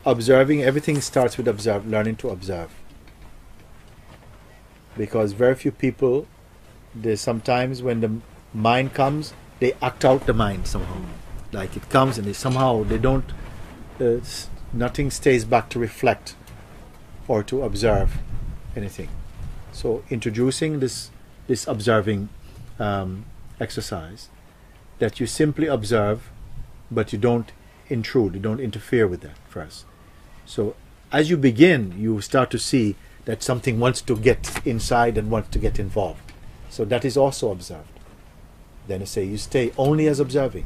observing, everything starts with learning to observe. Because very few people, there's sometimes when the mind comes, they act out the mind somehow. Like it comes and they don't, nothing stays back to reflect or to observe anything. So introducing this observing exercise, that you simply observe, but you don't intrude, you don't interfere with that first. So as you begin, you start to see that something wants to get inside and wants to get involved. So that is also observed. Then I say you stay only as observing.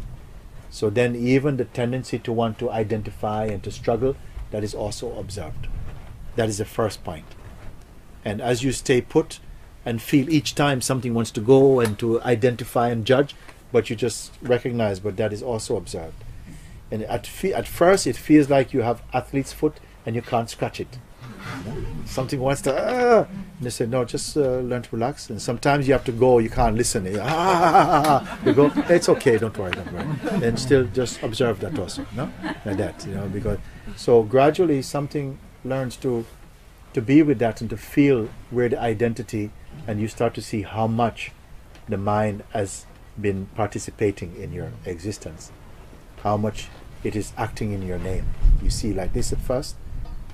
So then even the tendency to want to identify and to struggle, that is also observed. That is the first point. And as you stay put and feel each time something wants to go and to identify and judge, but you just recognize, but that is also observed. And at first it feels like you have athlete's foot and you can't scratch it. Something wants to, and they say, no, just learn to relax. And sometimes you have to go, you can't listen. You go, it's okay, don't worry. And still just observe that also, no? Like that, because, so gradually something learns to be with that and to feel where the identity, and you start to see how much the mind has been participating in your existence, how much it is acting in your name. You see like this at first,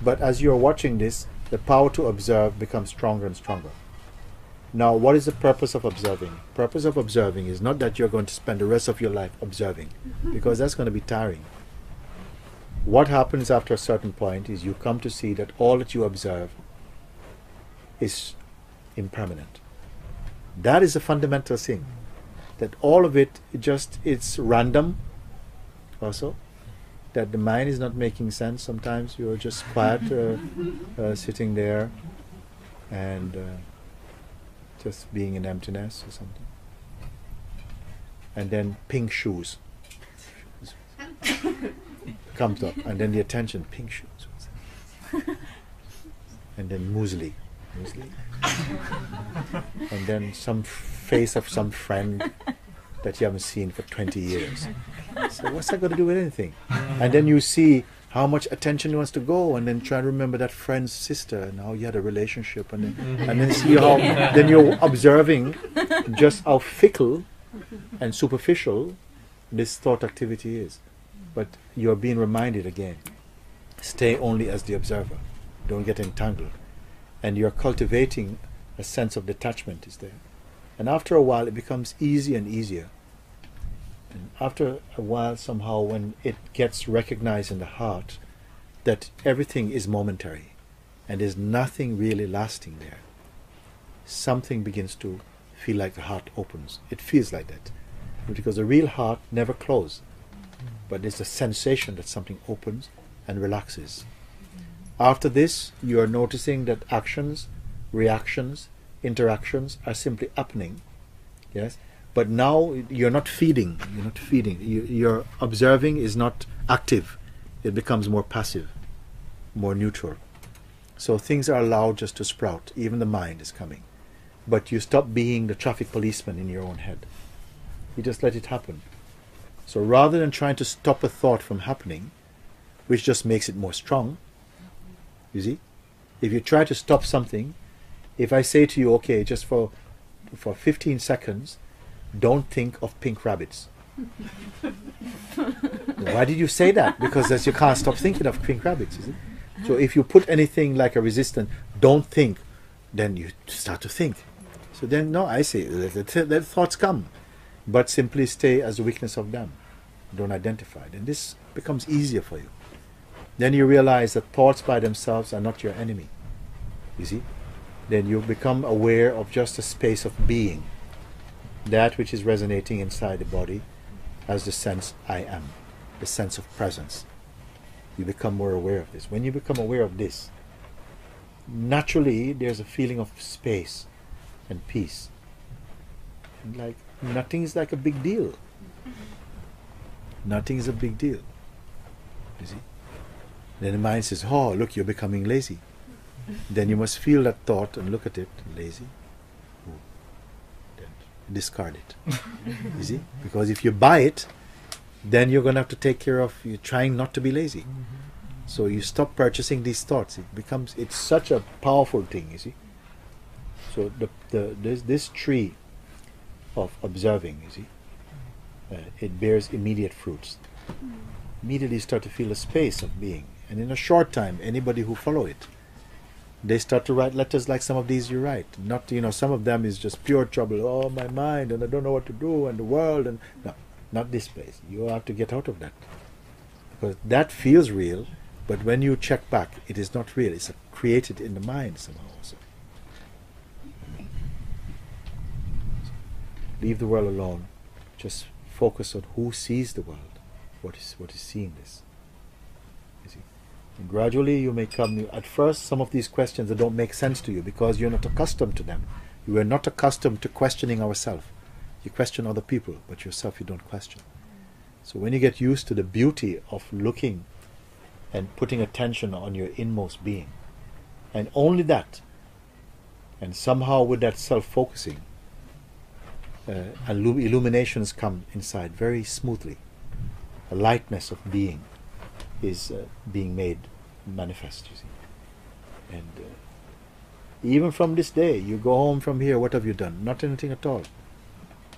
but as you're watching this, the power to observe becomes stronger and stronger. Now, what is the purpose of observing? Purpose of observing is not that you're going to spend the rest of your life observing, because that's going to be tiring. What happens after a certain point is you come to see that all that you observe is impermanent. That is a fundamental thing. That all of it, it's random also. That the mind is not making sense. Sometimes you're just quiet, sitting there and just being in emptiness or something. And then pink shoes comes up, and then the attention, pink shoes. And then muesli. And then some face of some friend that you haven't seen for 20 years. So what's that got to do with anything? And then you see how much attention wants to go, and then try to remember that friend's sister and how you had a relationship, and then see how then you're observing just how fickle and superficial this thought activity is. But you're being reminded again, stay only as the observer, don't get entangled, and you're cultivating a sense of detachment is there. And after a while it becomes easier and easier. And after a while, somehow, when it gets recognized in the heart that everything is momentary and there's nothing really lasting there, something begins to feel like the heart opens. It feels like that. Because the real heart never closes. But there's a sensation that something opens and relaxes. After this, you are noticing that actions, reactions, interactions are simply happening. Yes? But now you're not feeding. Your observing is not active. It becomes more passive, more neutral. So things are allowed just to sprout. Even the mind is coming. But you stop being the traffic policeman in your own head. You just let it happen. So rather than trying to stop a thought from happening, which just makes it more strong, you see? If you try to stop something, if I say to you, okay, just for 15 seconds, don't think of pink rabbits. Why did you say that? Because you can't stop thinking of pink rabbits, is it? So if you put anything like a resistance, don't think, then you start to think. So then, no, I say, let thoughts come, but simply stay as the weakness of them. Don't identify it. And this becomes easier for you. Then you realize that thoughts by themselves are not your enemy. You see? Then you become aware of just a space of being. That which is resonating inside the body as the sense I am. The sense of presence. You become more aware of this. When you become aware of this, naturally there's a feeling of space and peace. And like nothing is like a big deal. Nothing is a big deal. You see? Then the mind says, oh, look, you're becoming lazy. Then you must feel that thought and look at it, lazy. Ooh. Then discard it. You see? Because if you buy it, then you're going to have to take care of you trying not to be lazy. So you stop purchasing these thoughts. It's such a powerful thing, you see. So this tree of observing, you see, it bears immediate fruits. Immediately you start to feel a space of being. And in a short time, anybody who follow it, they start to write letters like some of these you write. Not, some of them is just pure trouble. Oh, my mind, and I don't know what to do, and the world, and no, not this space. You have to get out of that. Because that feels real, but when you check back, it is not real. It's created in the mind somehow also. Leave the world alone. Just focus on who sees the world. What is seeing this. You see? And gradually you may come, at first some of these questions that don't make sense to you because you're not accustomed to them. You are not accustomed to questioning ourselves. You question other people, but yourself you don't question. So when you get used to the beauty of looking and putting attention on your inmost being, and only that, and somehow with that self-focusing, illuminations come inside very smoothly. A lightness of being is being made manifest, you see. And even from this day, you go home from here, what have you done? Not anything at all.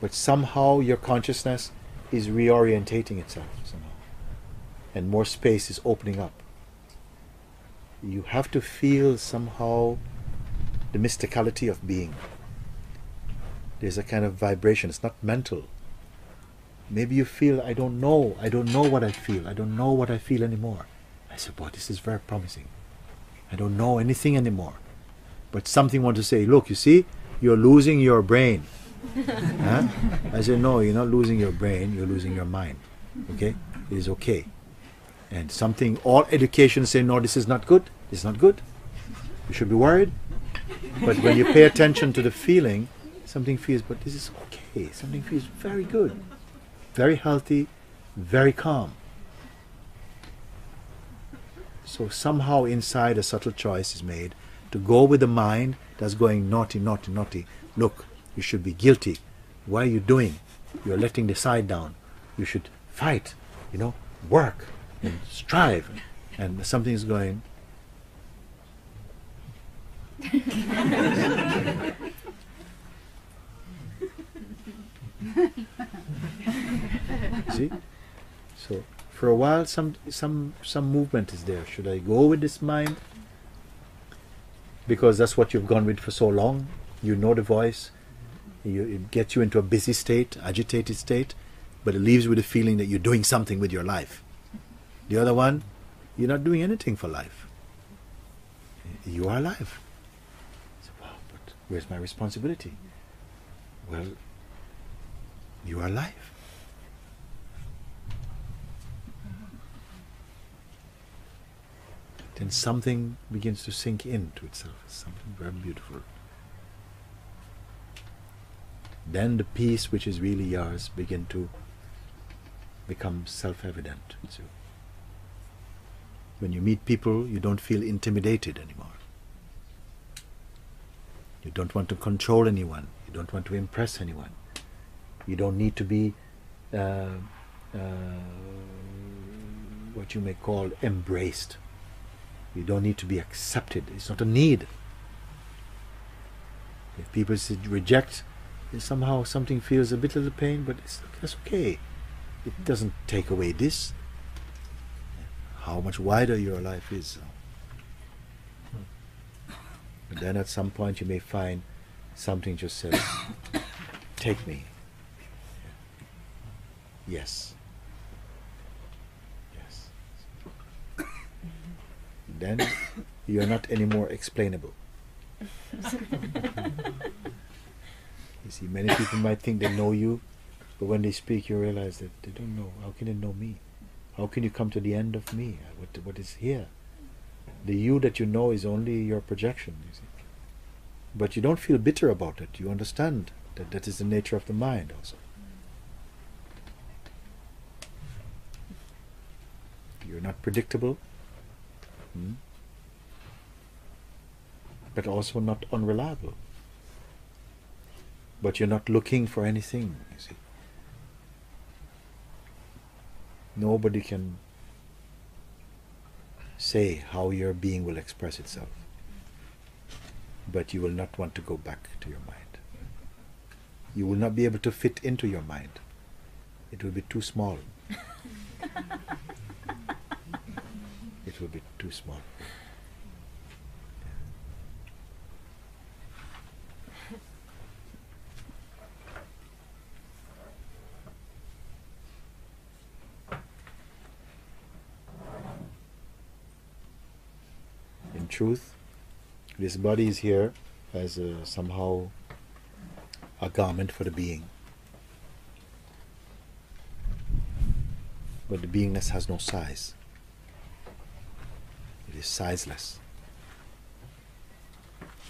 But somehow your consciousness is reorientating itself somehow. And more space is opening up. You have to feel somehow the mysticality of being. There's a kind of vibration. It's not mental. Maybe you feel, I don't know what I feel. I don't know what I feel anymore. I said, boy, this is very promising. I don't know anything anymore. But something wants to say, look, you see, you're losing your brain. Huh? I said, no, you're not losing your brain, you're losing your mind. Okay? It is okay. And something, all education say, no, this is not good. This is not good. You should be worried. But when you pay attention to the feeling, something feels, but this is okay. Something feels very good. Very healthy, very calm. So somehow inside a subtle choice is made to go with the mind that's going naughty, naughty, naughty. Look, you should be guilty. Why are you doing? You're letting the side down. You should fight, work and strive. And something is going. See? So for a while some movement is there. Should I go with this mind? Because that's what you've gone with for so long. You know the voice. It gets you into a busy state, agitated state, but it leaves you with the feeling that you're doing something with your life. The other one, you're not doing anything for life. You are alive. So, wow, but where's my responsibility? Well, you are alive. Then something begins to sink into itself. It's something very beautiful. Then the peace which is really yours begin to become self-evident. So when you meet people, you don't feel intimidated anymore. You don't want to control anyone. You don't want to impress anyone. You don't need to be what you may call embraced. You don't need to be accepted. It's not a need. If people reject, somehow something feels a little pain, but that's okay. It doesn't take away this. How much wider your life is. And then at some point you may find something just says, take me. Yes. Yes. Then you are not anymore explainable. You see, many people might think they know you, but when they speak you realize that they don't know. How can they know me? How can you come to the end of me? What is here? The you that you know is only your projection, you see. But you don't feel bitter about it. You understand that that is the nature of the mind also. You're not predictable, but also not unreliable. But you're not looking for anything, you see. Nobody can say how your being will express itself. But you will not want to go back to your mind. You will not be able to fit into your mind. It will be too small. It will be too small. In truth, this body is here as somehow a garment for the being. But the beingness has no size. It is sizeless.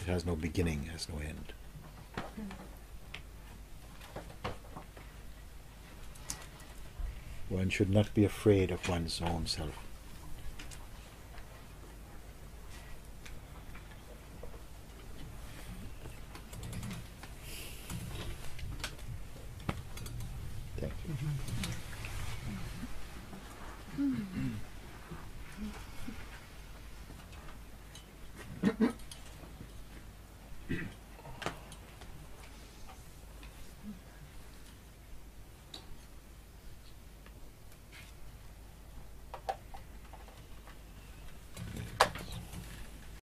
It has no beginning, it has no end. One should not be afraid of one's own self. Thank you.